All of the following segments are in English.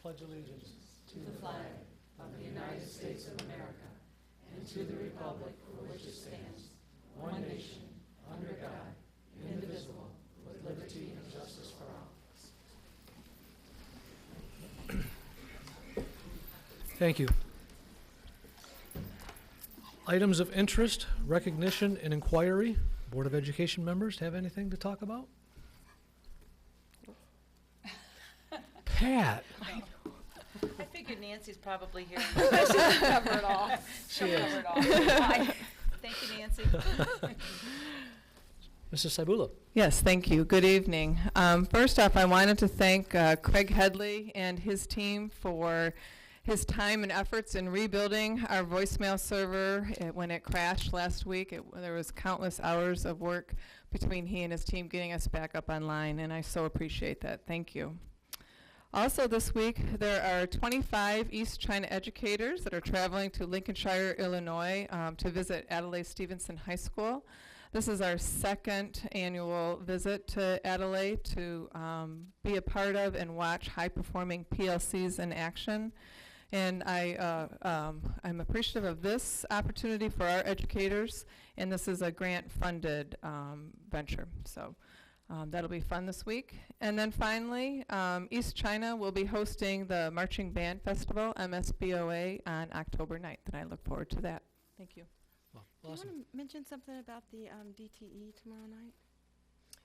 pledge allegiance to the flag of the United States of America and to the republic for which it stands, one nation, under God, indivisible, with liberty and justice for all. Thank you. Items of interest, recognition, and inquiry. Board of Education members have anything to talk about? Pat. I figured Nancy's probably here. She'll cover it all. She is. Cover it all. Hi. Thank you, Nancy. Mrs. Saibula. Yes, thank you. Good evening. First off, I wanted to thank Craig Headley and his team for his time and efforts in rebuilding our voicemail server. When it crashed last week, there was countless hours of work between he and his team getting us back up online, and I so appreciate that. Thank you. Also this week, there are 25 East China educators that are traveling to Lincolnshire, Illinois to visit Adelaide Stevenson High School. This is our second annual visit to Adelaide to be a part of and watch high-performing PLCs in action. And I'm appreciative of this opportunity for our educators, and this is a grant-funded venture. So that'll be fun this week. And then finally, East China will be hosting the Marching Band Festival, MSBOA, on October 9th, and I look forward to that. Thank you. Well, Do awesome. you want to mention something about the DTE tomorrow night?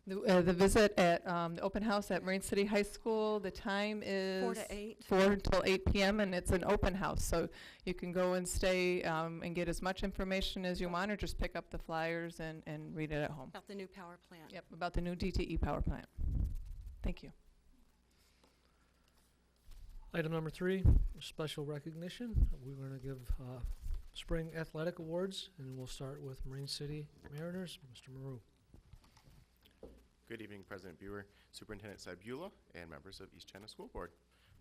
The visit at the open house at Marine City High School, the time is 4 to 8. 4 until 8 p.m. and it's an open house, so you can go and stay and get as much information as you want, or just pick up the flyers and read it at home. About the new power plant. Yep, about the new DTE power plant. Thank you. Item number 3, special recognition. We're going to give spring athletic awards, and we'll start with Marine City Mariners, Mr. Maru. Good evening, President Buer, Superintendent Saibula, and members of East China School Board.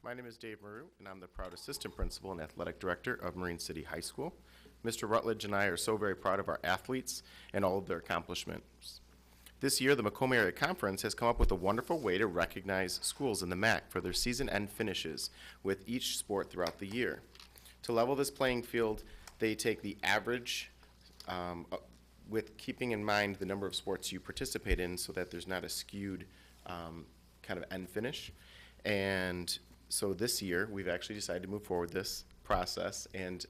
My name is Dave Maru, and I'm the proud Assistant Principal and Athletic Director of Marine City High School. Mr. Rutledge and I are so very proud of our athletes and all of their accomplishments. This year, the Macomb Area Conference has come up with a wonderful way to recognize schools in the MAC for their season end finishes with each sport throughout the year. To level this playing field, they take the average with keeping in mind the number of sports you participate in so that there's not a skewed kind of end finish. And so this year, we've actually decided to move forward this process. And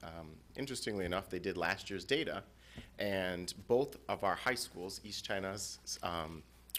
interestingly enough, they did last year's data. And both of our high schools, East China's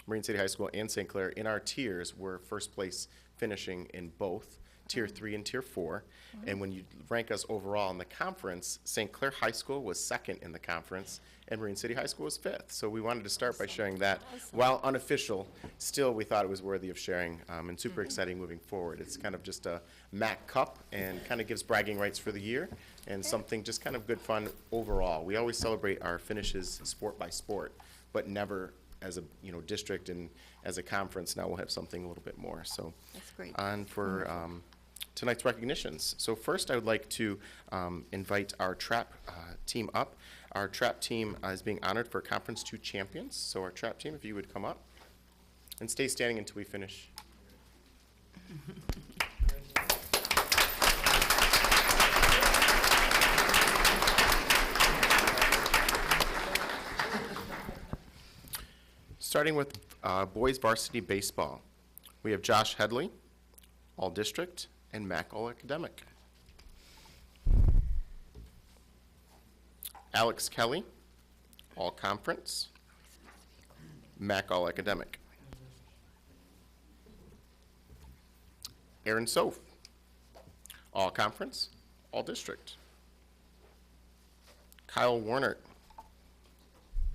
Marine City High School and St. Clair, in our tiers were first place finishing in both Tier 3 and Tier 4. And when you rank us overall in the conference, St. Clair High School was second in the conference, and Marine City High School was 5th. So we wanted to start by sharing that. While unofficial, still we thought it was worthy of sharing and super exciting moving forward. It's kind of just a MAC Cup and kind of gives bragging rights for the year and something just kind of good fun overall. We always celebrate our finishes sport by sport, but never as a district and as a conference. Now we'll have something a little bit more. So That's great. on for tonight's recognitions. So first I would like to invite our trap team up. Our trap team is being honored for Conference 2 champions. So our trap team, if you would come up and stay standing until we finish. Starting with boys varsity baseball, we have Josh Headley, all district, and Mac all academic. Alex Kelly, all conference, Mac all academic. Aaron Soph, all conference, all district. Kyle Warnert,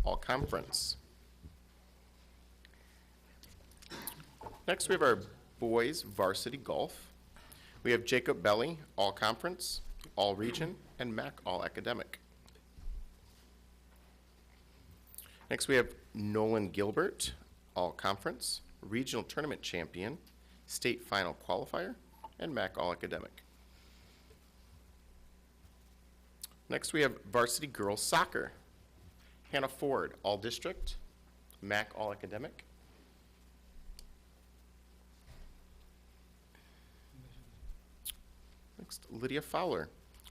all conference. Next, we have our boys varsity golf. We have Jacob Belly, all conference, all region, and MAC all academic. Next, we have Nolan Gilbert, all conference, regional tournament champion, state final qualifier, and MAC all academic. Next, we have varsity girls soccer. Hannah Ford, all district, MAC all academic. Next, Lydia Fowler,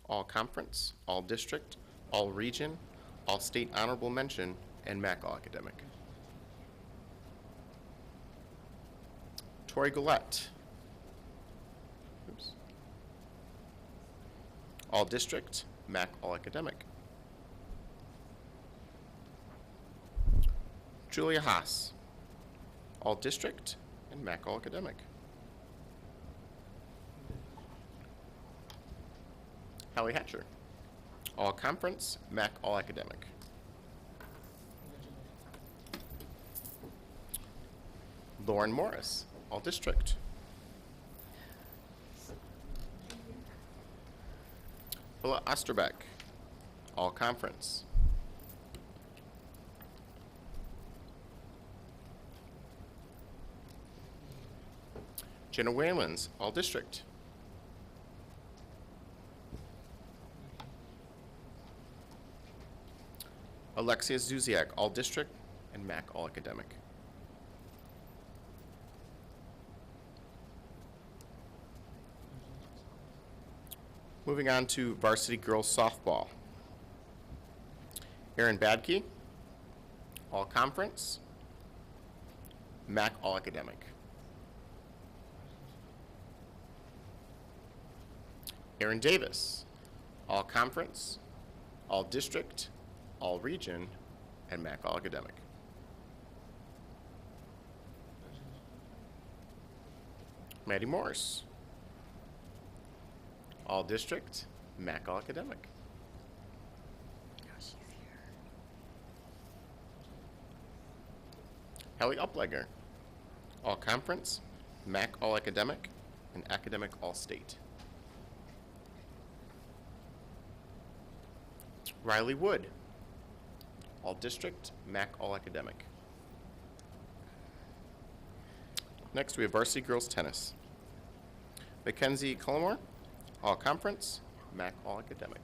all conference, all district, all region, all state honorable mention, and MAC all academic. Tori Gillette, oops, all district, MAC all academic. Julia Haas, all district, and MAC all academic. Hallie Hatcher, all conference, MAC all academic. Lauren Morris, all district. Bella Osterbeck, all conference. Jenna Whalens, all district. Alexia Zuziak, all district, and MAC all academic. Moving on to varsity girls softball. Erin Badke, all conference, MAC all academic. Erin Davis, all conference, all district, all region, and MAC all academic. Maddie Morris, all district, MAC all academic. Hallie Uplegger, all conference, MAC all academic, and academic all state. Riley Wood, all district, MAC all academic. Next we have varsity girls tennis. Mackenzie Cullimore, all conference, MAC all academic.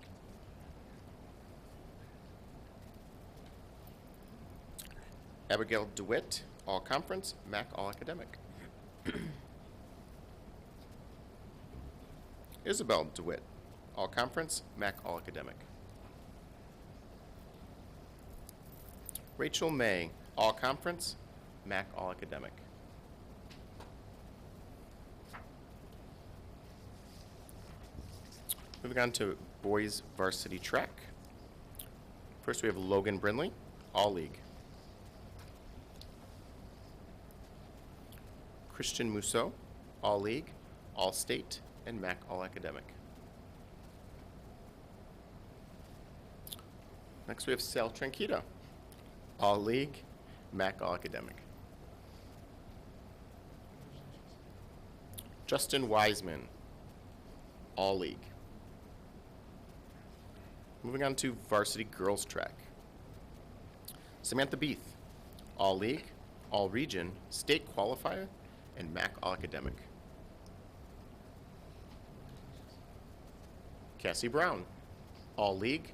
Abigail DeWitt, all conference, MAC all academic. Isabel DeWitt, all conference, MAC all academic. Rachel May, all conference, MAC all academic. Moving on to boys varsity track. First we have Logan Brindley, all league. Christian Mousseau, all league, all state, and MAC all academic. Next we have Sal Tranquita, all league, MAC all academic. Justin Wiseman, all league. Moving on to varsity girls track. Samantha Beath, all league, all region, state qualifier, and MAC all academic. Cassie Brown, all league,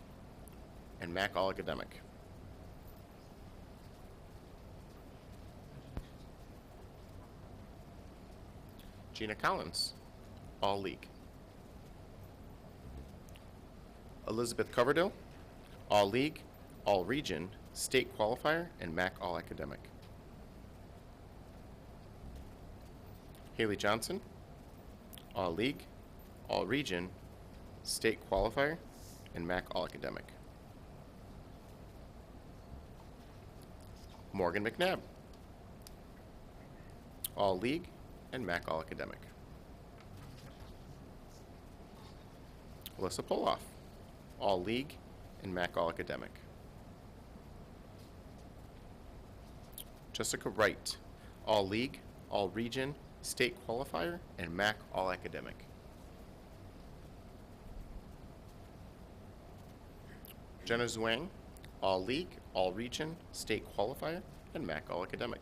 and MAC all academic. Gina Collins, all league. Elizabeth Coverdale, all league, all region, state qualifier, and MAC all academic. Haley Johnson, all league, all region, state qualifier, and MAC all academic. Morgan McNabb, all league, and MAC all academic. Alyssa Poloff, all league, and MAC all academic. Jessica Wright, all league, all region, state qualifier, and MAC all academic. Jenna Zhuang, all league, all region, state qualifier, and MAC all academic.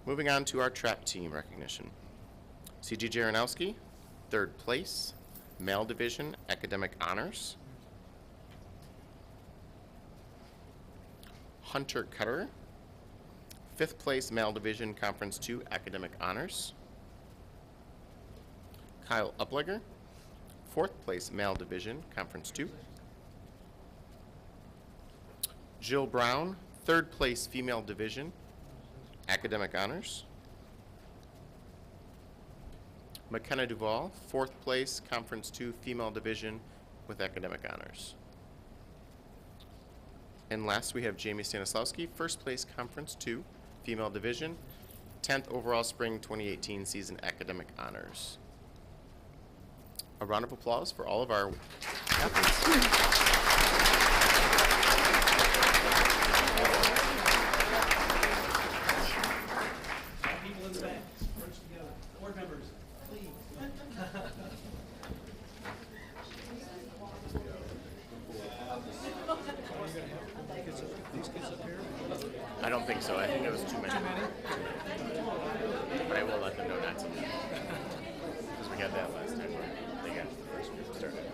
Moving on to our trap team recognition. C.G. Jaranowski, third place, male division, academic honors. Hunter Cutter, fifth place, male division, conference 2, academic honors. Kyle Uplegger, 4th place male division, Conference 2. Jill Brown, 3rd place female division, academic honors. McKenna Duvall, 4th place Conference 2 female division with academic honors. And last we have Jamie Stanislawski, 1st place Conference 2 female division, 10th overall spring 2018 season academic honors. A round of applause for all of our athletes. People in the back, merge together. Board members, please. I don't think so. I think it was too many. But I will let them know not to. Because we had that last time where they got the first group started.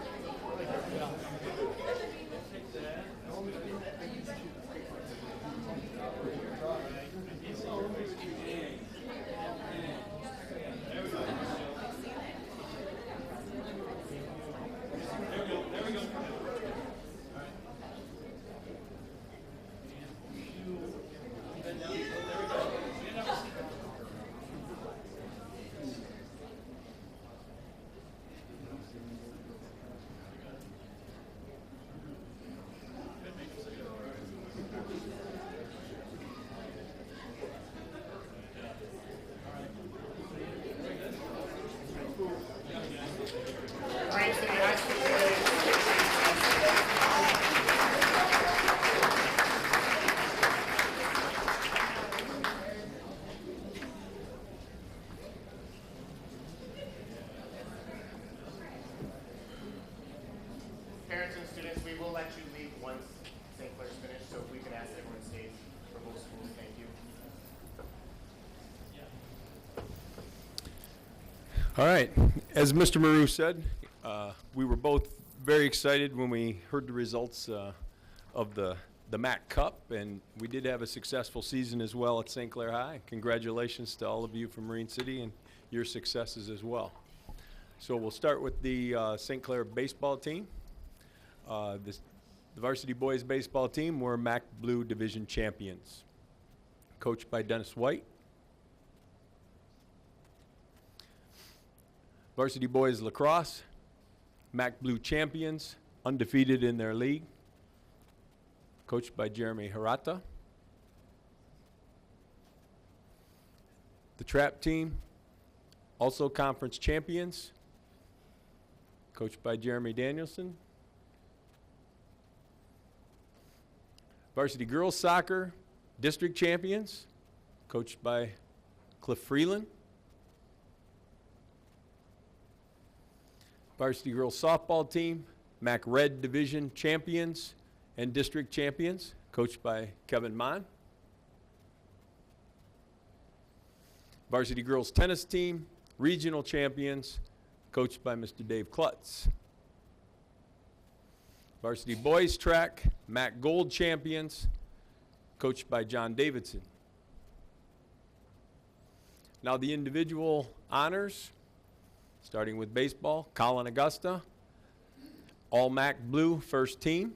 Parents and students, we will let you leave once St. Clair's finished, so if we could ask everyone to stay for both schools, thank you. All right. As Mr. Maru said, we were both very excited when we heard the results of the MAC Cup, and we did have a successful season as well at St. Clair High. Congratulations to all of you from Marine City and your successes as well. So we'll start with the St. Clair baseball team. The varsity boys baseball team were MAC Blue Division champions, coached by Dennis White. Varsity boys lacrosse, MAC Blue champions, undefeated in their league, coached by Jeremy Hirata. The trap team, also conference champions, coached by Jeremy Danielson. Varsity girls soccer, district champions, coached by Cliff Freeland. Varsity girls softball team, MAC Red Division champions and district champions, coached by Kevin Mon. Varsity girls tennis team, regional champions, coached by Mr. Dave Klutz. Varsity boys track, MAC Gold champions, coached by John Davidson. Now the individual honors, starting with baseball, Colin Augusta, all MAC Blue first team.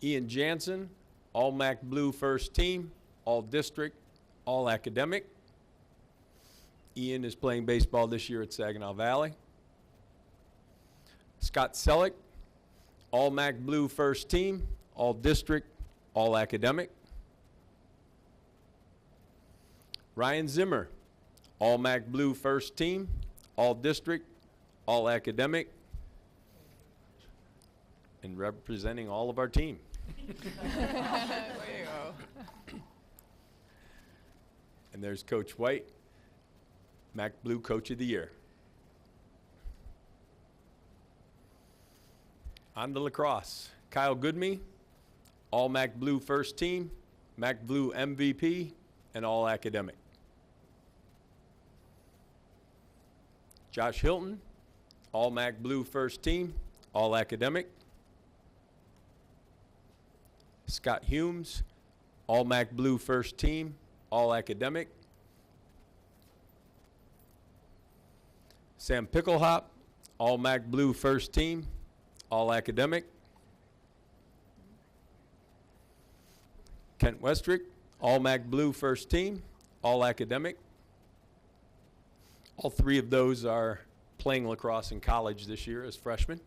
Ian Jansen, all MAC Blue first team, all district, all academic. Ian is playing baseball this year at Saginaw Valley. Scott Selleck, all MAC Blue first team, all district, all academic. Ryan Zimmer, all MAC Blue first team, all district, all academic, and representing all of our team. There you go. And there's Coach White, MAC Blue Coach of the Year. On to lacrosse. Kyle Goodme, all MAC Blue first team, MAC Blue MVP, and all academic. Josh Hilton, all MAC Blue first team, all academic. Scott Humes, all MAC Blue first team, all academic. Sam Picklehop, All MAC Blue first team, All Academic. Kent Westrick, All MAC Blue first team, All Academic. All three of those are playing lacrosse in college this year as freshmen.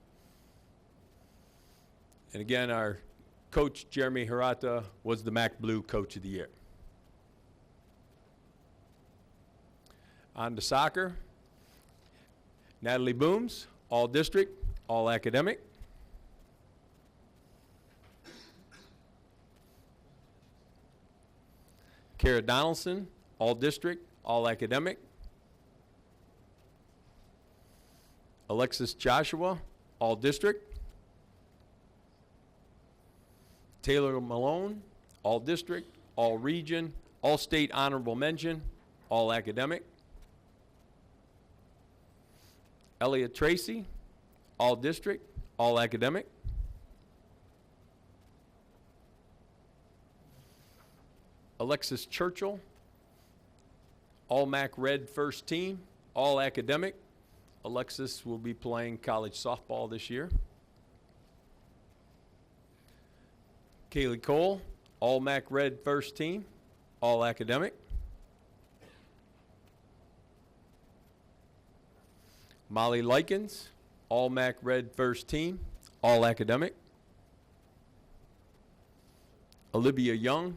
And again, our coach, Jeremy Hirata, was the MAC Blue Coach of the Year. On to soccer. Natalie Booms, All District, All Academic. Kara Donaldson, All District, All Academic. Alexis Joshua, All District. Taylor Malone, All District, All Region, All State Honorable Mention, All Academic. Elliot Tracy, All District, All Academic. Alexis Churchill, All MAC Red first team, All Academic. Alexis will be playing college softball this year. Kaylee Cole, All MAC Red first team, All Academic. Molly Likens, All MAC Red first team, All Academic. Olivia Young,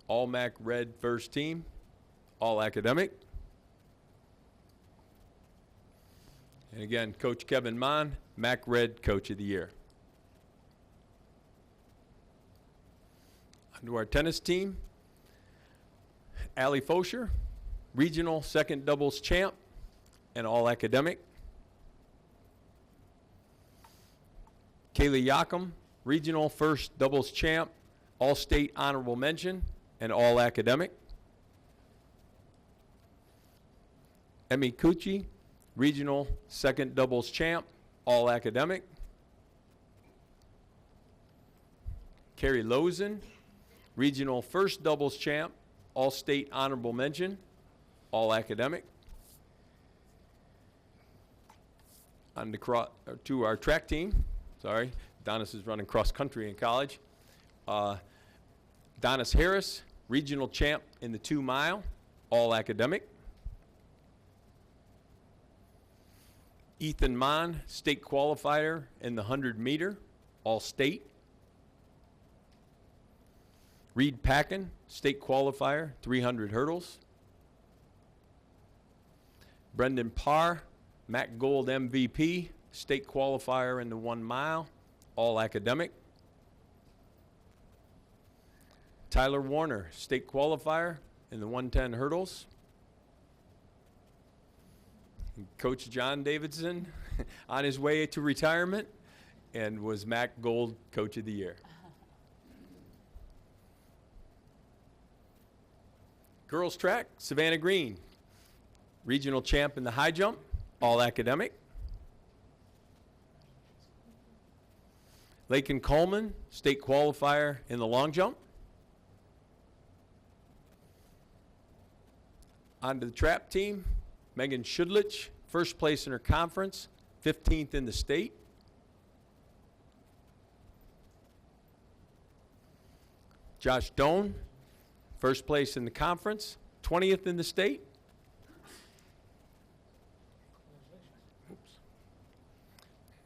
All MAC Red first team, All Academic. And again, Coach Kevin Mon, MAC Red Coach of the Year. On to our tennis team. Allie Fosher, Regional Second Doubles Champ and All Academic. Kaylee Yakum, Regional First Doubles Champ, All State Honorable Mention, and All Academic. Emmy Cucci, Regional Second Doubles Champ, All Academic. Carrie Lozen, Regional First Doubles Champ, All State Honorable Mention, All Academic. On to our track team. Sorry, Donis is running cross country in college. Donis Harris, Regional Champ in the 2 mile, All Academic. Ethan Mon, State Qualifier in the 100 meter, All State. Reed Packin, State Qualifier, 300 hurdles. Brendan Parr, MAC Gold MVP, State Qualifier in the 1 mile, All Academic. Tyler Warner, State Qualifier in the 110 hurdles. And Coach John Davidson on his way to retirement and was MAC Gold Coach of the Year. Girls track, Savannah Green, Regional Champ in the high jump, All Academic. Lakin Coleman, State Qualifier in the long jump. On to the trap team, Megan Shudlich, first place in her conference, 15th in the state. Josh Doan, first place in the conference, 20th in the state. Oops.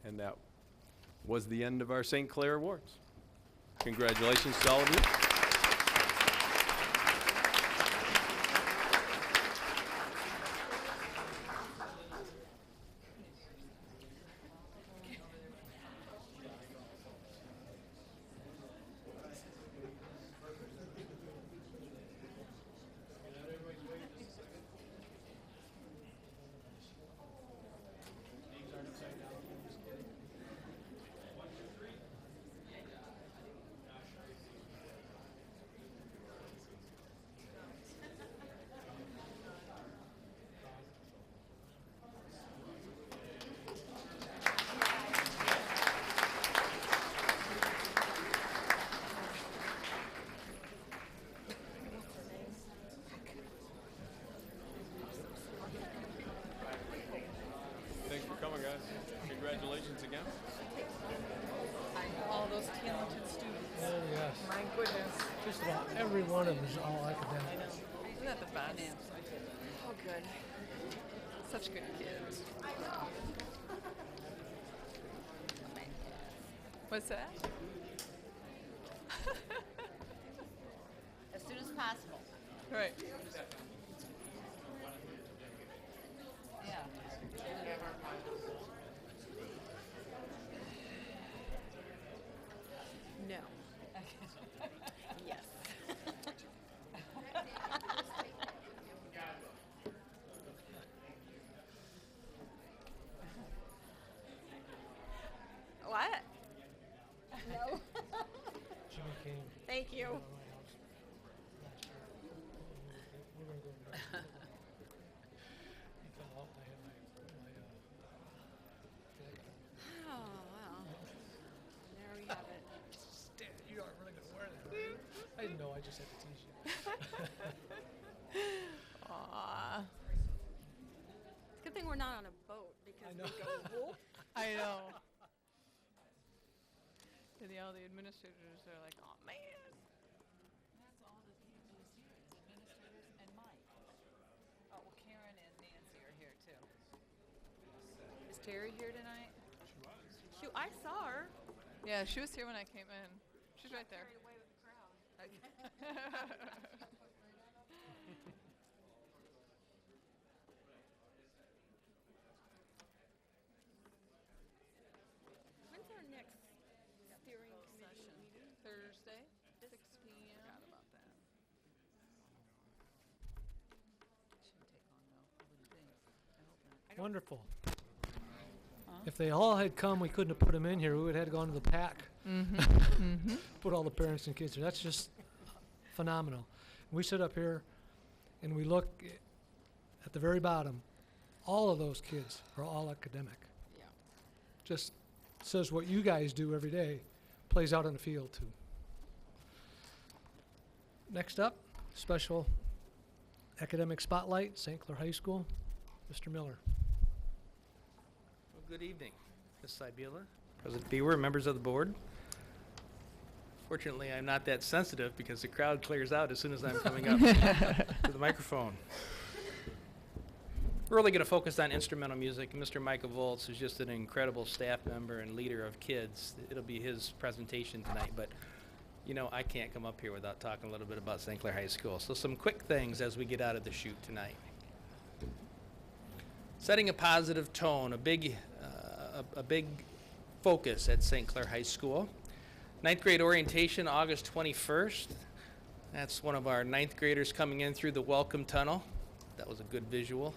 And that was the end of our St. Clair Awards. Congratulations to all of you. Just about every one of them is all academic. Isn't that the best? Oh, good. Such good kids. What's that? As soon as possible. Right. Yeah. No. Yes. What? No. Jimmy came Thank you. to my house last year. We're gonna go to Mexico. He fell out, I had my flag on. Oh, well. There we have it. Stan, you aren't really gonna wear that, are you? I didn't know, I just had to tease you. Aw. It's a good thing we're not on a boat because I we know. go whoop. I know. And all the administrators are like, oh, man. That's all the teachers here, is administrators and Mike. Oh, well, Karen and Nancy are here too. Is Terry here tonight? Shoot, I saw her. Yeah, she was here when I came in. She's right there. Carried away with the crowd. When's our next steering committee meeting? Thursday, 6 p.m. Forgot about that. Shouldn't take long though, I wouldn't think. I hope not. Wonderful. If they all had come, we couldn't have put them in here. We would have had to go into the pack. Put all the parents and kids here. That's just phenomenal. We sit up here and we look at the very bottom. All of those kids are all academic. Yeah. Just says what you guys do every day plays out on the field too. Next up, special academic spotlight, St. Clair High School. Mr. Miller. Well, good evening, Ms. Sibula, President Bewer, members of the board. Fortunately, I'm not that sensitive because the crowd clears out as soon as I'm coming up to the microphone. We're really going to focus on instrumental music. Mr. Michael Volz is just an incredible staff member and leader of kids. It'll be his presentation tonight, but you know, I can't come up here without talking a little bit about St. Clair High School. So some quick things as we get out of the chute tonight. Setting a positive tone, a big focus at St. Clair High School. Ninth grade orientation, August 21st. That's one of our ninth graders coming in through the welcome tunnel. That was a good visual.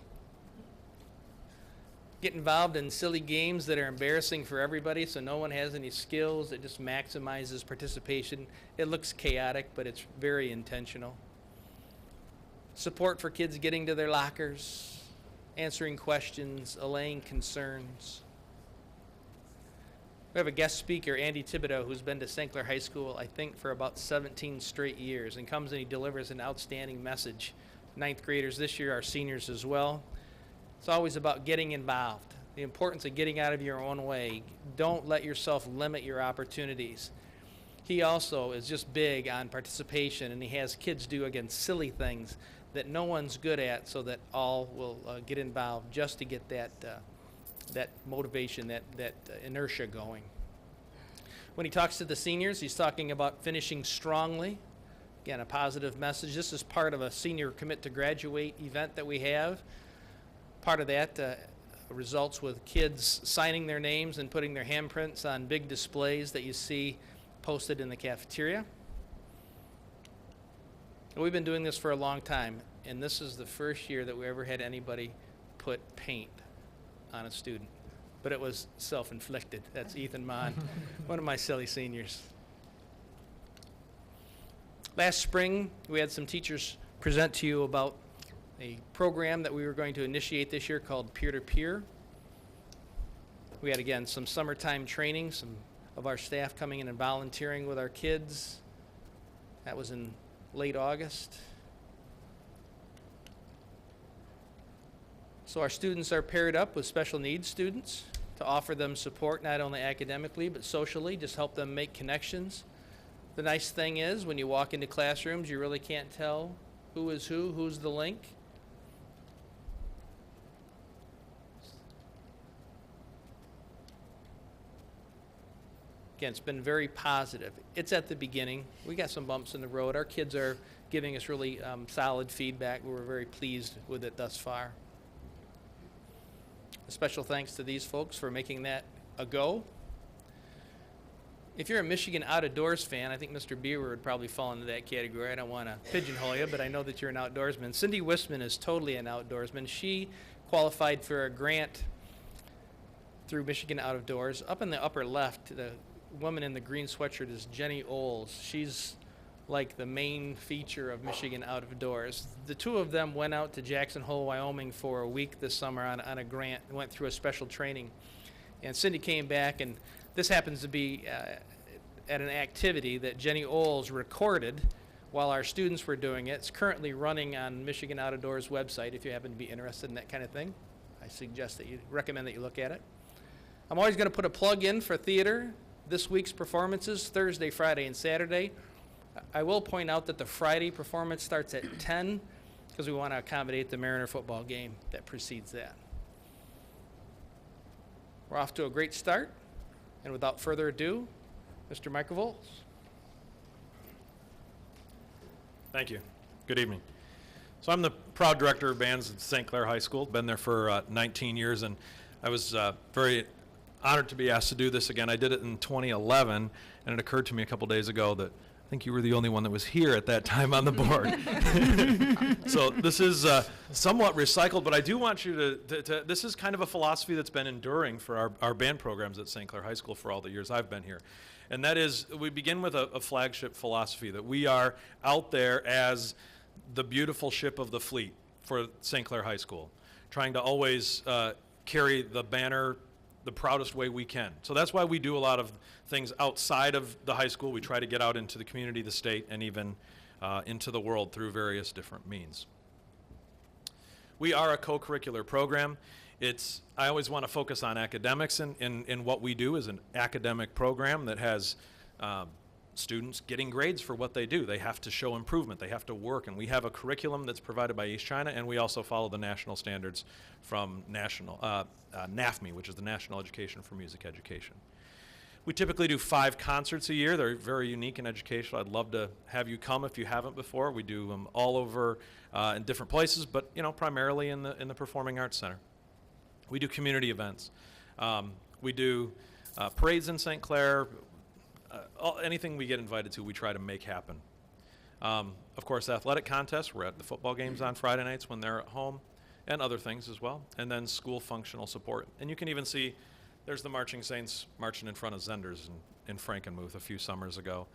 Get involved in silly games that are embarrassing for everybody, so no one has any skills. It just maximizes participation. It looks chaotic, but it's very intentional. Support for kids getting to their lockers, answering questions, allaying concerns. We have a guest speaker, Andy Thibodeau, who's been to St. Clair High School, I think, for about 17 straight years, and comes and he delivers an outstanding message. Ninth graders this year are seniors as well. It's always about getting involved, the importance of getting out of your own way. Don't let yourself limit your opportunities. He also is just big on participation, and he has kids do, again, silly things that no one's good at, so that all will get involved just to get that motivation, that inertia going. When he talks to the seniors, he's talking about finishing strongly. Again, a positive message. This is part of a senior commit to graduate event that we have. Part of that results with kids signing their names and putting their handprints on big displays that you see posted in the cafeteria. We've been doing this for a long time, and this is the first year that we ever had anybody put paint on a student. But it was self-inflicted. That's Ethan Mon, one of my silly seniors. Last spring, we had some teachers present to you about a program that we were going to initiate this year called Peer-to-Peer. We had, again, some summertime training, some of our staff coming in and volunteering with our kids. That was in late August. So our students are paired up with special needs students to offer them support not only academically but socially, just help them make connections. The nice thing is when you walk into classrooms, you really can't tell who is who's the link. Again, it's been very positive. It's at the beginning. We got some bumps in the road. Our kids are giving us really solid feedback. We're very pleased with it thus far. A special thanks to these folks for making that a go. If you're a Michigan out-of-doors fan, I think Mr. Beaver would probably fall into that category. I don't want to pigeonhole you, but I know that you're an outdoorsman. Cindy Wisman is totally an outdoorsman. She qualified for a grant through Michigan Out of Doors. Up in the upper left, the woman in the green sweatshirt is Jenny Oles. She's like the main feature of Michigan Out of Doors. The two of them went out to Jackson Hole, Wyoming for a week this summer on a grant, went through a special training. And Cindy came back, and this happens to be at an activity that Jenny Oles recorded while our students were doing it. It's currently running on Michigan Out of Doors website if you happen to be interested in that kind of thing. I recommend that you look at it. I'm always going to put a plug in for theater. This week's performances, Thursday, Friday, and Saturday. I will point out that the Friday performance starts at 10 because we want to accommodate the Mariner football game that precedes that. We're off to a great start, and without further ado, Mr. Microvolt. Thank you. Good evening. So I'm the proud director of bands at St. Clair High School. Been there for 19 years, and I was very honored to be asked to do this again. I did it in 2011, and it occurred to me a couple days ago that I think you were the only one that was here at that time on the board. So this is somewhat recycled, but I do want you to this is kind of a philosophy that's been enduring for our band programs at St. Clair High School for all the years I've been here. And that is, we begin with a flagship philosophy that we are out there as the beautiful ship of the fleet for St. Clair High School, trying to always carry the banner the proudest way we can. So that's why we do a lot of things outside of the high school. We try to get out into the community, the state, and even into the world through various different means. We are a co-curricular program. I always want to focus on academics in what we do is an academic program that has students getting grades for what they do. They have to show improvement. They have to work, and we have a curriculum that's provided by East China, and we also follow the national standards from NAFME, which is the National Education for Music Education. We typically do 5 concerts a year. They're very unique and educational. I'd love to have you come if you haven't before. We do them all over in different places, but primarily in the Performing Arts Center. We do community events. We do parades in St. Clair. Anything we get invited to, we try to make happen. Of course, athletic contests. We're at the football games on Friday nights when they're at home, and other things as well. And then school functional support. And you can even see there's the Marching Saints marching in front of Zenders in Frankenmuth a few summers ago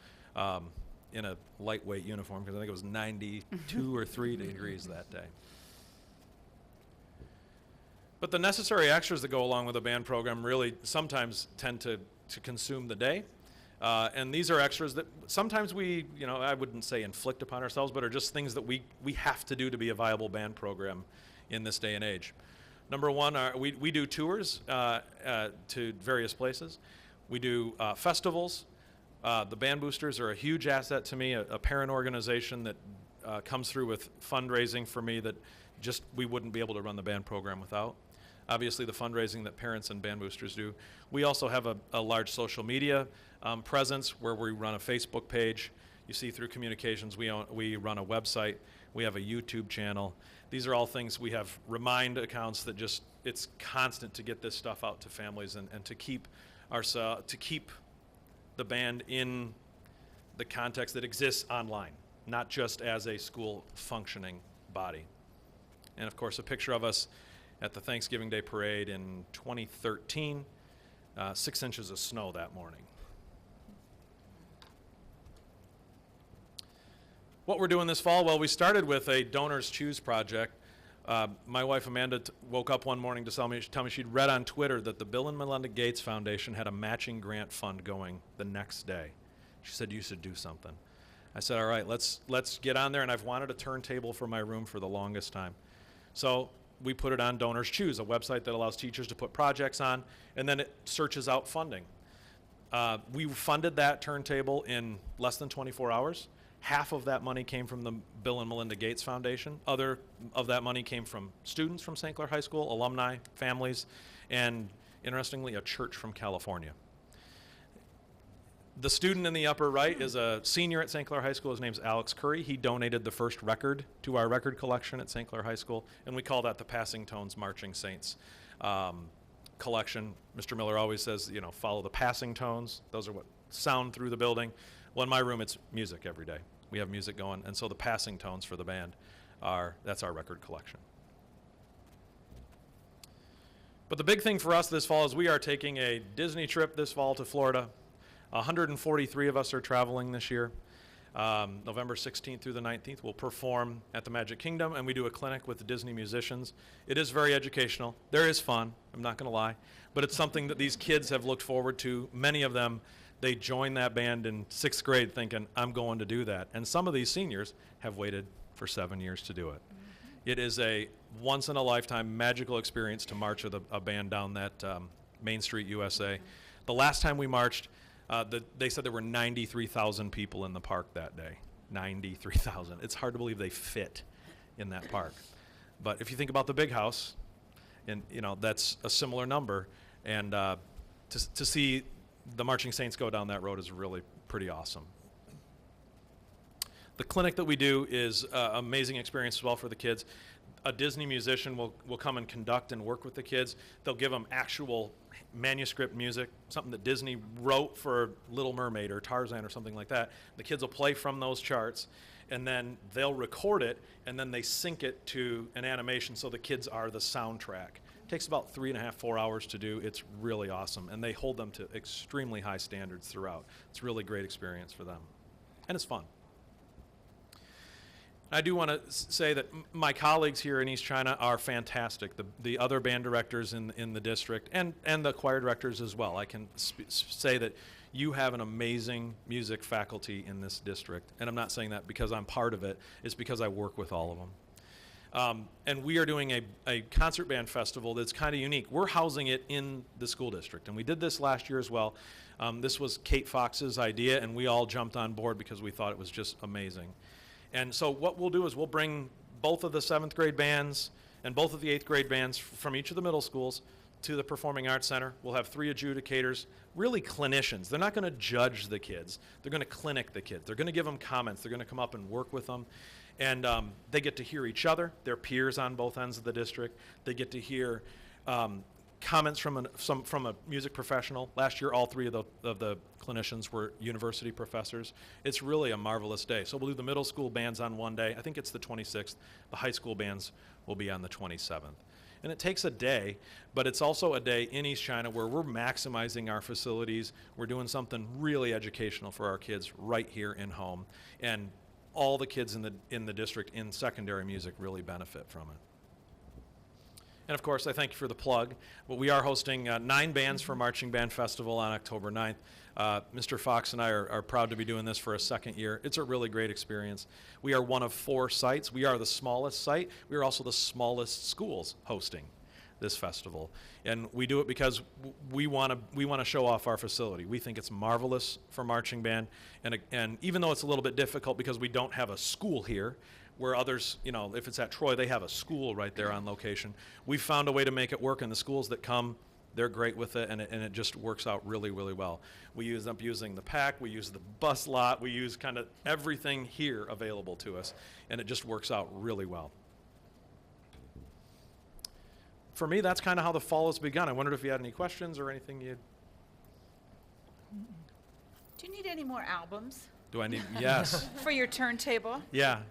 in a lightweight uniform because I think it was 92 or 3 degrees that day. But the necessary extras that go along with a band program really sometimes tend to consume the day. And these are extras that sometimes we, I wouldn't say inflict upon ourselves, but are just things that we have to do to be a viable band program in this day and age. Number one, we do tours to various places. We do festivals. The Band Boosters are a huge asset to me, a parent organization that comes through with fundraising for me that just we wouldn't be able to run the band program without. Obviously, the fundraising that parents and Band Boosters do. We also have a large social media presence where we run a Facebook page. You see through communications, we run a website. We have a YouTube channel. These are all things. We have Remind accounts that just, it's constant to get this stuff out to families and to keep the band in the context that exists online, not just as a school functioning body. And of course, a picture of us at the Thanksgiving Day Parade in 2013, 6 inches of snow that morning. What we're doing this fall, well, we started with a Donors Choose project. My wife Amanda woke up one morning to tell me she'd read on Twitter that the Bill and Melinda Gates Foundation had a matching grant fund going the next day. She said, you should do something. I said, all right, let's get on there, and I've wanted a turntable for my room for the longest time. So we put it on Donors Choose, a website that allows teachers to put projects on, and then it searches out funding. We funded that turntable in less than 24 hours. Half of that money came from the Bill and Melinda Gates Foundation. Other of that money came from students from St. Clair High School, alumni, families, and interestingly, a church from California. The student in the upper right is a senior at St. Clair High School. His name's Alex Curry. He donated the first record to our record collection at St. Clair High School, and we call that the Passing Tones Marching Saints collection. Mr. Miller always says, you know, follow the passing tones. Those are what sound through the building. Well, in my room, it's music every day. We have music going, and so the passing tones for the band that's our record collection. But the big thing for us this fall is we are taking a Disney trip this fall to Florida. 143 of us are traveling this year. November 16th through the 19th, we'll perform at the Magic Kingdom, and we do a clinic with the Disney musicians. It is very educational. There is fun, I'm not going to lie, but it's something that these kids have looked forward to. Many of them, they joined that band in 6th grade thinking, I'm going to do that. And some of these seniors have waited for 7 years to do it. It is a once-in-a-lifetime magical experience to march with a band down that Main Street, USA. The last time we marched, they said there were 93,000 people in the park that day. 93,000. It's hard to believe they fit in that park. But if you think about the big house, and you know that's a similar number, and to see the Marching Saints go down that road is really pretty awesome. The clinic that we do is an amazing experience as well for the kids. A Disney musician will come and conduct and work with the kids. They'll give them actual manuscript music, something that Disney wrote for Little Mermaid or Tarzan or something like that. The kids will play from those charts, and then they'll record it, and then they sync it to an animation so the kids are the soundtrack. It takes about 3.5, 4 hours to do. It's really awesome, and they hold them to extremely high standards throughout. It's a really great experience for them, and it's fun. I do want to say that my colleagues here in East China are fantastic. The other band directors in the district and the choir directors as well. I can say that you have an amazing music faculty in this district. And I'm not saying that because I'm part of it. It's because I work with all of them. And we are doing a concert band festival that's kind of unique. We're housing it in the school district. And we did this last year as well. This was Kate Fox's idea, and we all jumped on board because we thought it was just amazing. And so what we'll do is we'll bring both of the 7th grade bands and both of the 8th grade bands from each of the middle schools to the Performing Arts Center. We'll have 3 adjudicators, really clinicians. They're not going to judge the kids. They're going to clinic the kids. They're going to give them comments. They're going to come up and work with them. And they get to hear each other, their peers on both ends of the district. They get to hear comments from a music professional. Last year, all 3 of the clinicians were university professors. It's really a marvelous day. So we'll do the middle school bands on one day. I think it's the 26th. The high school bands will be on the 27th. And it takes a day, but it's also a day in East China where we're maximizing our facilities. We're doing something really educational for our kids right here in home. And all the kids in the district in secondary music really benefit from it. And of course, I thank you for the plug, but we are hosting 9 bands for Marching Band Festival on October 9th. Mr. Fox and I are proud to be doing this for a second year. It's a really great experience. We are one of 4 sites. We are the smallest site. We are also the smallest schools hosting this festival. And we do it because we want to show off our facility. We think it's marvelous for marching band. And even though it's a little bit difficult because we don't have a school here, where others, you know, if it's at Troy, they have a school right there on location. We've found a way to make it work, and the schools that come, they're great with it, and it just works out really, really well. We end up using the PAC, we use the bus lot, we use kind of everything here available to us, and it just works out really well. For me, that's kind of how the fall has begun. I wondered if you had any questions or anything you'd... Do you need any more albums Do I need... Yes. for your turntable? Yeah.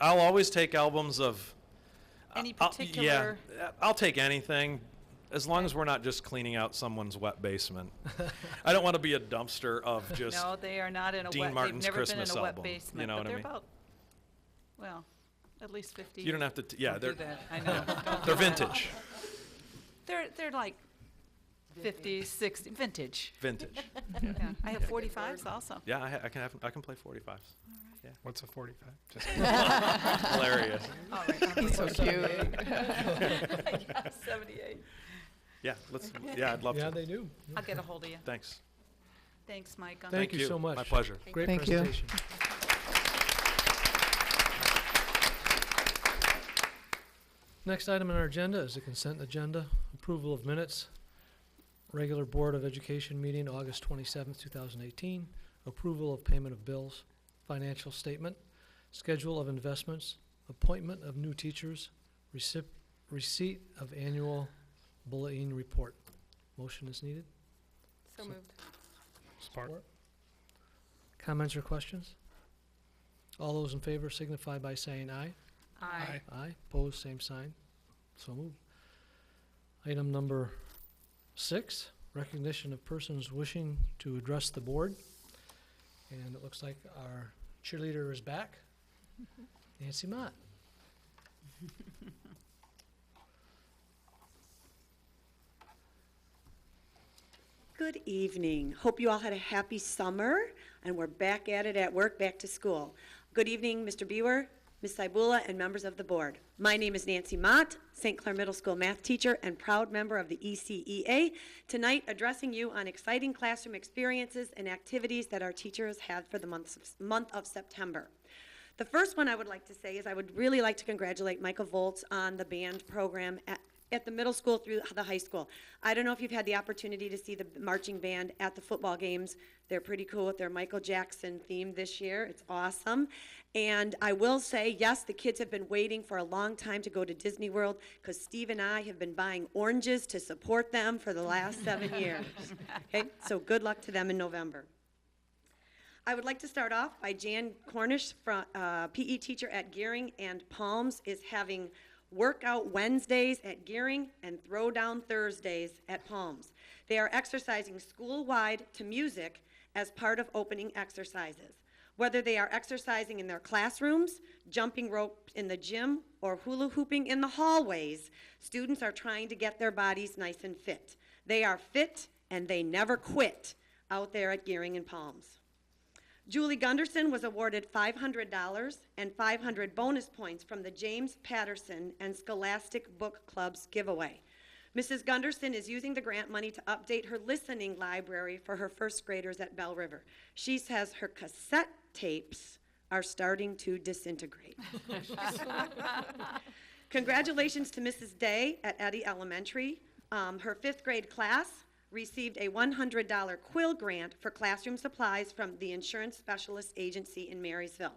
I'll always take albums of... Any particular... I'll take anything, as long as we're not just cleaning out someone's wet basement. I don't want to be a dumpster of just No, they are not in a Dean wet... Martin's they've never Christmas been in a wet album. basement. You know but what I they're mean? about, well, at least 50. You don't have to... yeah, Don't do they're that. I know. Don't they're do that. vintage. They're like 50s, 60s, vintage. Vintage. Yeah. I have 45s also. Yeah, I can play 45s. What's a 45? Just Hilarious. All right. He's so cute. Yeah, 78. Yeah, I'd love Yeah, to. they do. I'll get a hold of you. Thanks. Thanks, Micah. Thank you so much. My pleasure. Great Thank you. presentation. Next item on our agenda is the consent agenda, approval of minutes, regular Board of Education meeting, August 27th, 2018, approval of payment of bills, financial statement, schedule of investments, appointment of new teachers, receipt of annual bulletin report. Motion is needed. So moved. Support. Comments or questions? All those in favor signify by saying aye. Aye. Aye. Opposed, same sign. So moved. Item number 6, recognition of persons wishing to address the board. And it looks like our cheerleader is back, Nancy Mott. Good evening. Hope you all had a happy summer, and we're back at it at work, back to school. Good evening, Mr. Bewer, Ms. Saibula, and members of the board. My name is Nancy Mott, St. Clair Middle School math teacher and proud member of the ECEA. Tonight, addressing you on exciting classroom experiences and activities that our teachers had for the month of September. The first one I would like to say is I would really like to congratulate Michael Volz on the band program at the middle school through the high school. I don't know if you've had the opportunity to see the marching band at the football games. They're pretty cool with their Michael Jackson theme this year. It's awesome. And I will say, yes, the kids have been waiting for a long time to go to Disney World because Steve and I have been buying oranges to support them for the last 7 years. Okay, so good luck to them in November. I would like to start off by Jan Cornish, PE teacher at Gearing and Palms, is having Workout Wednesdays at Gearing and Throwdown Thursdays at Palms. They are exercising school-wide to music as part of opening exercises. Whether they are exercising in their classrooms, jumping rope in the gym, or hula hooping in the hallways, students are trying to get their bodies nice and fit. They are fit and they never quit out there at Gearing and Palms. Julie Gunderson was awarded $500 and 500 bonus points from the James Patterson and Scholastic Book Club's giveaway. Mrs. Gunderson is using the grant money to update her listening library for her first graders at Bell River. She says her cassette tapes are starting to disintegrate. Congratulations to Mrs. Day at Eddy Elementary. Her 5th grade class received a $100 quill grant for classroom supplies from the Insurance Specialist Agency in Marysville.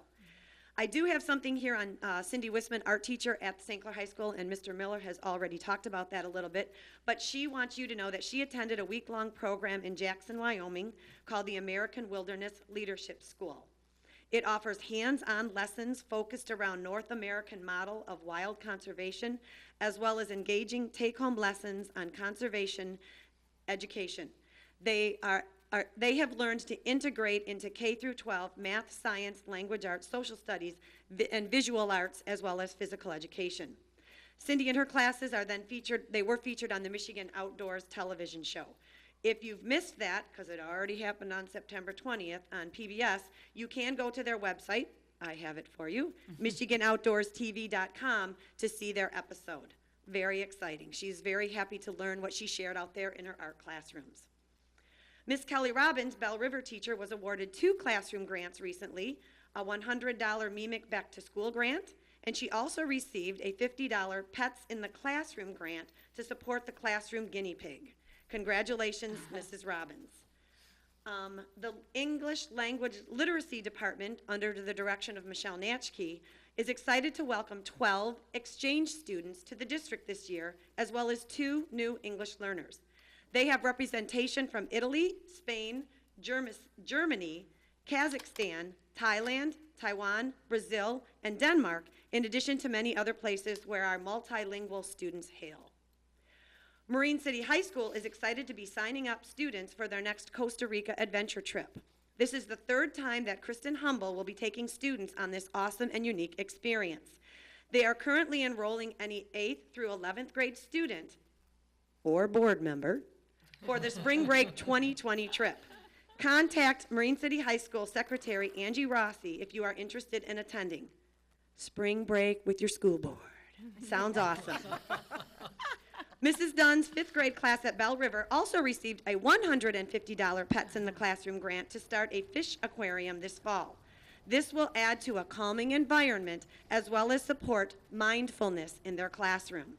I do have something here on Cindy Wisman, art teacher at St. Clair High School, and Mr. Miller has already talked about that a little bit, but she wants you to know that she attended a week-long program in Jackson, Wyoming called the American Wilderness Leadership School. It offers hands-on lessons focused around North American model of wild conservation, as well as engaging take-home lessons on conservation education. They have learned to integrate into K through 12 math, science, language arts, social studies, and visual arts, as well as physical education. Cindy and her classes are then they were featured on the Michigan Outdoors television show. If you've missed that, because it already happened on September 20th on PBS, you can go to their website, I have it for you, michiganoutdoorstv.com, to see their episode. Very exciting. She's very happy to learn what she shared out there in her art classrooms. Miss Kelly Robbins, Bell River teacher, was awarded 2 classroom grants recently, a $100 MEMIC Back to School grant, and she also received a $50 Pets in the Classroom grant to support the classroom guinea pig. Congratulations, Mrs. Robbins. The English Language Literacy Department, under the direction of Michelle Natchke, is excited to welcome 12 exchange students to the district this year, as well as 2 new English learners. They have representation from Italy, Spain, Germany, Kazakhstan, Thailand, Taiwan, Brazil, and Denmark, in addition to many other places where our multilingual students hail. Marine City High School is excited to be signing up students for their next Costa Rica adventure trip. This is the 3rd time that Kristen Humble will be taking students on this awesome and unique experience. They are currently enrolling any 8th through 11th grade student or board member for the Spring Break 2020 trip. Contact Marine City High School Secretary Angie Rossi if you are interested in attending. Spring break with your school board. Sounds awesome. Mrs. Dunn's 5th grade class at Bell River also received a $150 Pets in the Classroom grant to start a fish aquarium this fall. This will add to a calming environment as well as support mindfulness in their classroom.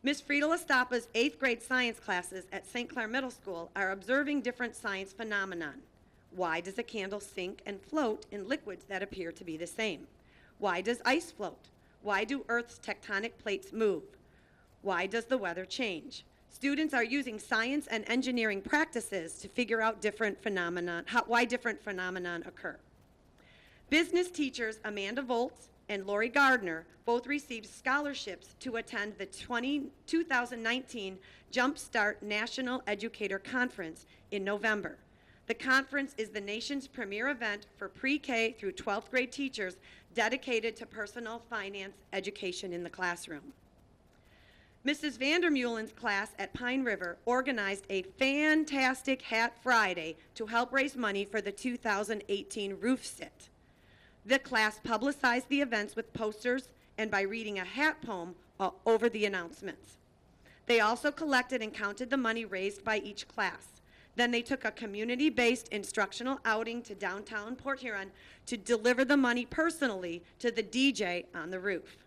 Ms. Friedel Estapa's 8th grade science classes at St. Clair Middle School are observing different science phenomenon. Why does a candle sink and float in liquids that appear to be the same? Why does ice float? Why do Earth's tectonic plates move? Why does the weather change? Students are using science and engineering practices to figure out why different phenomenon occur. Business teachers Amanda Volz and Lori Gardner both received scholarships to attend the 2019 Jumpstart National Educator Conference in November. The conference is the nation's premier event for pre-K through 12th grade teachers dedicated to personal finance education in the classroom. Mrs. Vandermeulen's class at Pine River organized a fantastic Hat Friday to help raise money for the 2018 roof sit. The class publicized the events with posters and by reading a hat poem over the announcements. They also collected and counted the money raised by each class. Then they took a community-based instructional outing to downtown Port Huron to deliver the money personally to the DJ on the roof.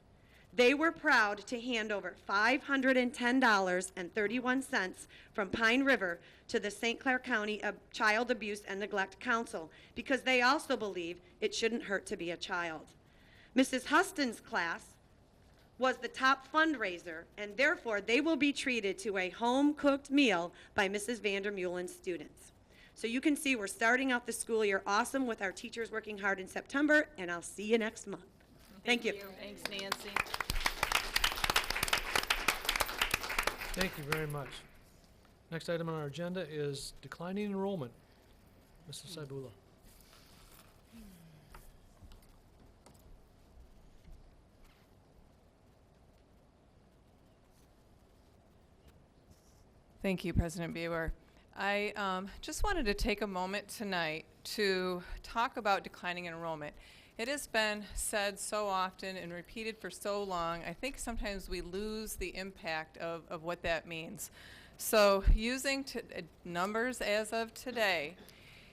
They were proud to hand over $510.31 from Pine River to the St. Clair County Child Abuse and Neglect Council because they also believe it shouldn't hurt to be a child. Mrs. Huston's class was the top fundraiser, and therefore they will be treated to a home-cooked meal by Mrs. Vandermeulen's students. So you can see we're starting out the school year awesome with our teachers working hard in September, and I'll see you next month. Thank you. Thanks, Nancy. Thank you very much. Next item on our agenda is declining enrollment. Mrs. Saibula. Thank you, President Buer. I just wanted to take a moment tonight to talk about declining enrollment. It has been said so often and repeated for so long, I think sometimes we lose the impact of what that means. So using numbers as of today,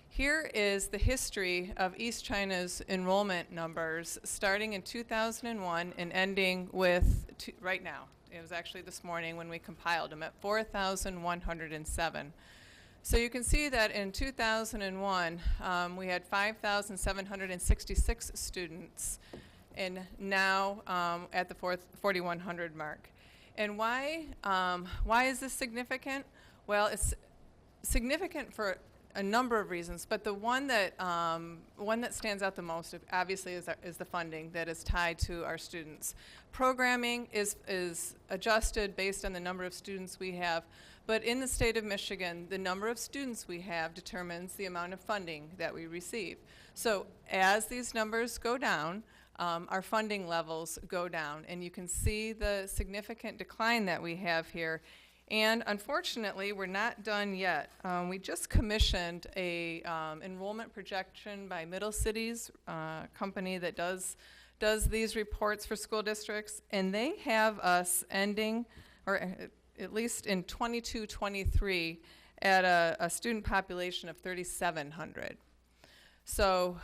here is the history of East China's enrollment numbers starting in 2001 and ending with right now. It was actually this morning when we compiled them at 4,107. So you can see that in 2001, we had 5,766 students, and now at the 4,100 mark. And why is this significant? Well, it's significant for a number of reasons, but the one that stands out the most, obviously, is the funding that is tied to our students. Programming is adjusted based on the number of students we have. But in the state of Michigan, the number of students we have determines the amount of funding that we receive. So as these numbers go down, our funding levels go down. And you can see the significant decline that we have here. And unfortunately, we're not done yet. We just commissioned a enrollment projection by Middle Cities, company that does these reports for school districts. And they have us ending, or at least in 22-23, at a student population of 3,700. So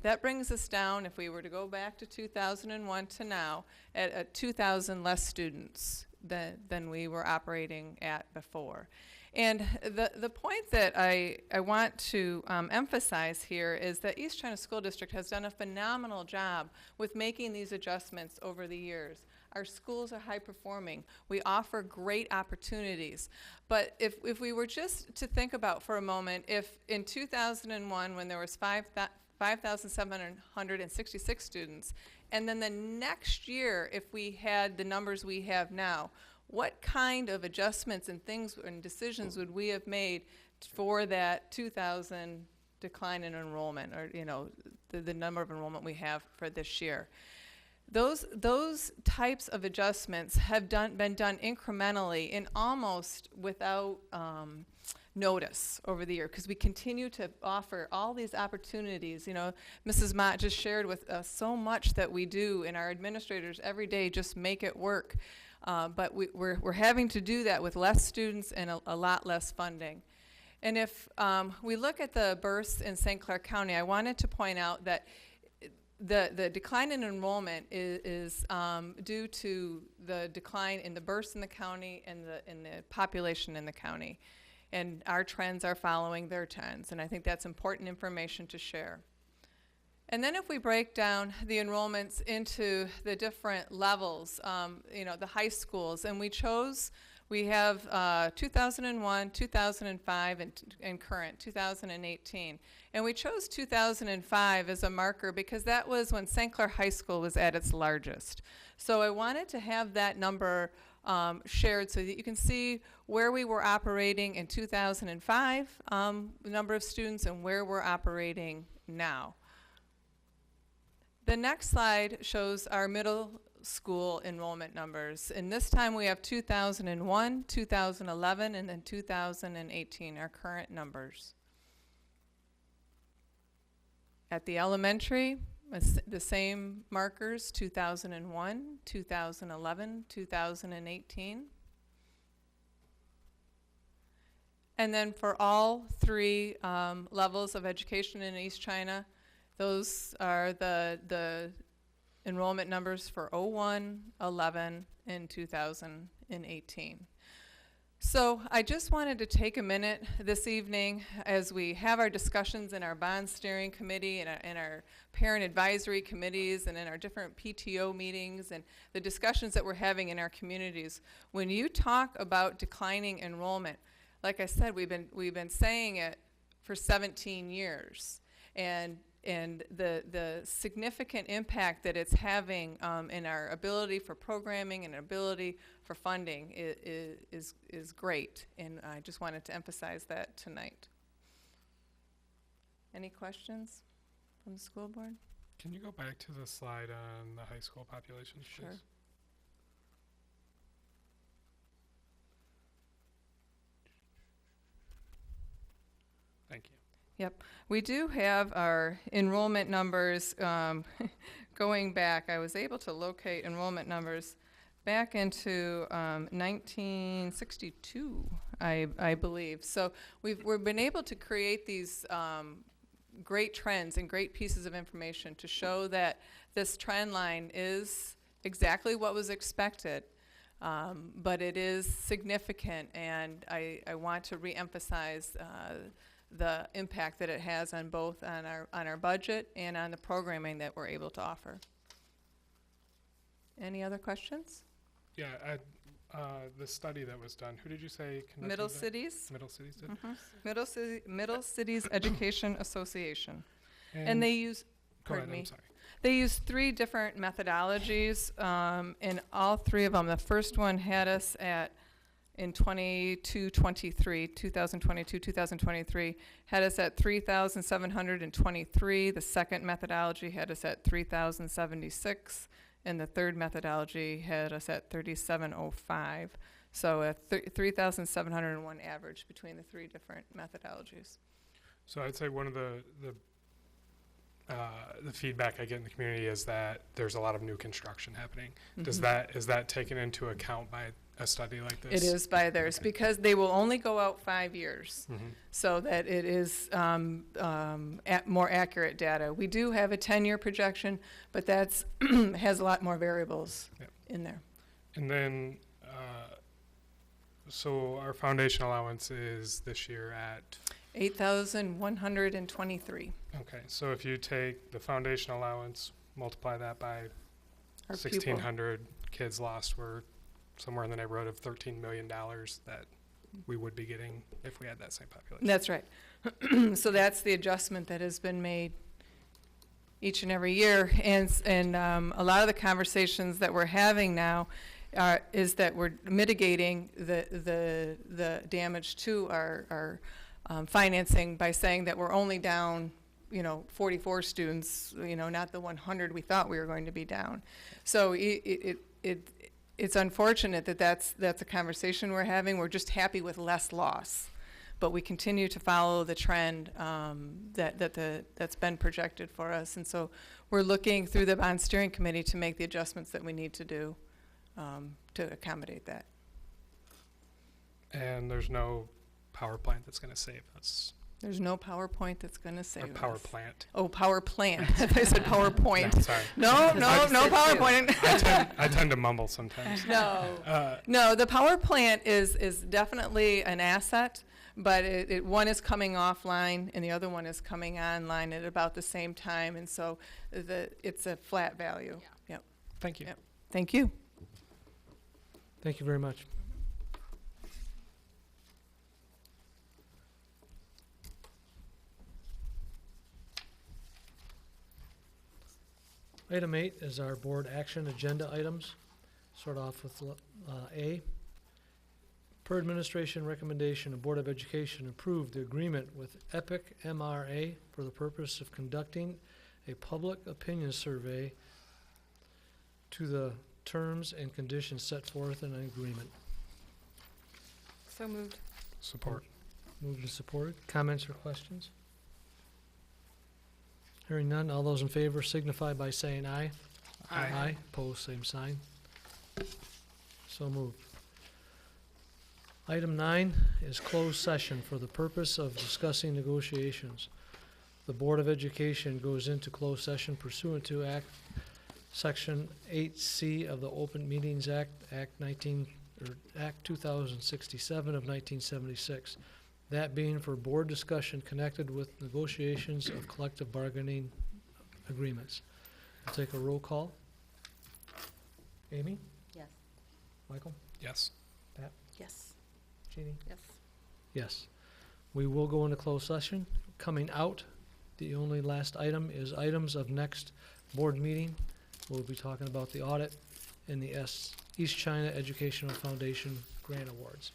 that brings us down, if we were to go back to 2001 to now, at 2,000 less students than we were operating at before. And the point that I want to emphasize here is that East China School District has done a phenomenal job with making these adjustments over the years. Our schools are high performing. We offer great opportunities. But if we were just to think about for a moment, if in 2001 when there was 5,766 students, and then the next year if we had the numbers we have now, what kind of adjustments and things and decisions would we have made for that 2,000 decline in enrollment, or the number of enrollment we have for this year? Those types of adjustments have been done incrementally and almost without notice over the year, because we continue to offer all these opportunities. Mrs. Mott just shared with us so much that we do, and our administrators every day just make it work. But we're having to do that with less students and a lot less funding. And if we look at the births in St. Clair County, I wanted to point out that the decline in enrollment is due to the decline in the births in the county and the population in the county. And our trends are following their trends, and I think that's important information to share. And then if we break down the enrollments into the different levels, the high schools, and we have 2001, 2005, and current, 2018. And we chose 2005 as a marker because that was when St. Clair High School was at its largest. So I wanted to have that number shared so that you can see where we were operating in 2005, the number of students, and where we're operating now. The next slide shows our middle school enrollment numbers. And this time we have 2001, 2011, and then 2018, our current numbers. At the elementary, the same markers, 2001, 2011, 2018. And then for all three levels of education in East China, those are the enrollment numbers for 01, 11, and 2018. So I just wanted to take a minute this evening as we have our discussions in our bond steering committee and our parent advisory committees and in our different PTO meetings and the discussions that we're having in our communities. When you talk about declining enrollment, like I said, we've been saying it for 17 years. And the significant impact that it's having in our ability for programming and ability for funding is great. And I just wanted to emphasize that tonight. Any questions from the school board? Can you go back to the slide on the high school populations, Sure. please? Thank you. Yep, we do have our enrollment numbers going back. I was able to locate enrollment numbers back into 1962, I believe. So we've been able to create these great trends and great pieces of information to show that this trend line is exactly what was expected. But it is significant, and I want to reemphasize the impact that it has on both on our budget and on the programming that we're able to offer. Any other questions? Yeah, the study that was done, who did you say conducted Middle that? Cities. Middle Cities did? Middle Cities Education Association. And they use, Go ahead, pardon me. I'm sorry. They use 3 different methodologies, and all 3 of them. The first one had us at, in 2022-2023, had us at 3,723. The second methodology had us at 3,076, and the third methodology had us at 3,705. So a 3,701 average between the 3 different methodologies. So I'd say one of the feedback I get in the community is that there's a lot of new construction happening. Mm-hmm. Is that taken into account by a study like this? It is by theirs, Okay. because they will only go out 5 years, Mm-hmm. so that it is more accurate data. We do have a 10-year projection, but that's has a lot more variables Yep. in there. And then, so our foundation allowance is this year at, 8,123. okay, so if you take the foundation allowance, multiply that by Our pupil. 1,600 kids lost, we're somewhere in the neighborhood of $13 million that we would be getting if we had that same population. That's right. So that's the adjustment that has been made each and every year. And a lot of the conversations that we're having now is that we're mitigating the damage to our financing by saying that we're only down 44 students, not the 100 we thought we were going to be down. So it's unfortunate that that's a conversation we're having. We're just happy with less loss, but we continue to follow the trend that's been projected for us. And so we're looking through the bond steering committee to make the adjustments that we need to do to accommodate that. And there's no power plant that's going to save us. There's no PowerPoint that's going to save Or power us. plant. Oh, power plant. I said PowerPoint. No, sorry. No, no PowerPoint. I tend to mumble sometimes. No, the power plant is definitely an asset, but one is coming offline and the other one is coming online at about the same time, and so it's a flat value. Yep. Thank you. Yep. Thank you. Thank you very much. Item 8 is our board action agenda items. Start off with A. Per administration recommendation, the Board of Education approved the agreement with Epic MRA for the purpose of conducting a public opinion survey to the terms and conditions set forth in an agreement. So moved. Support. Moved and supported. Comments or questions? Hearing none, all those in favor signify by saying aye. Aye. Opposed, same sign. So moved. Item 9 is closed session for the purpose of discussing negotiations. The Board of Education goes into closed session pursuant to Section 8C of the Open Meetings Act, Act 2067 of 1976. That being for board discussion connected with negotiations of collective bargaining agreements. I'll take a roll call. Amy? Yes. Michael? Yes. Yes. Jeannie? Yes. Yes. We will go into closed session. Coming out, the only last item is items of next board meeting. We'll be talking about the audit and the East China Educational Foundation grant awards.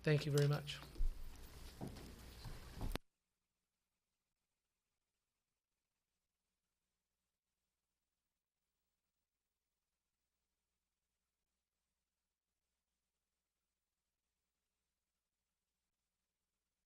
Thank you very much.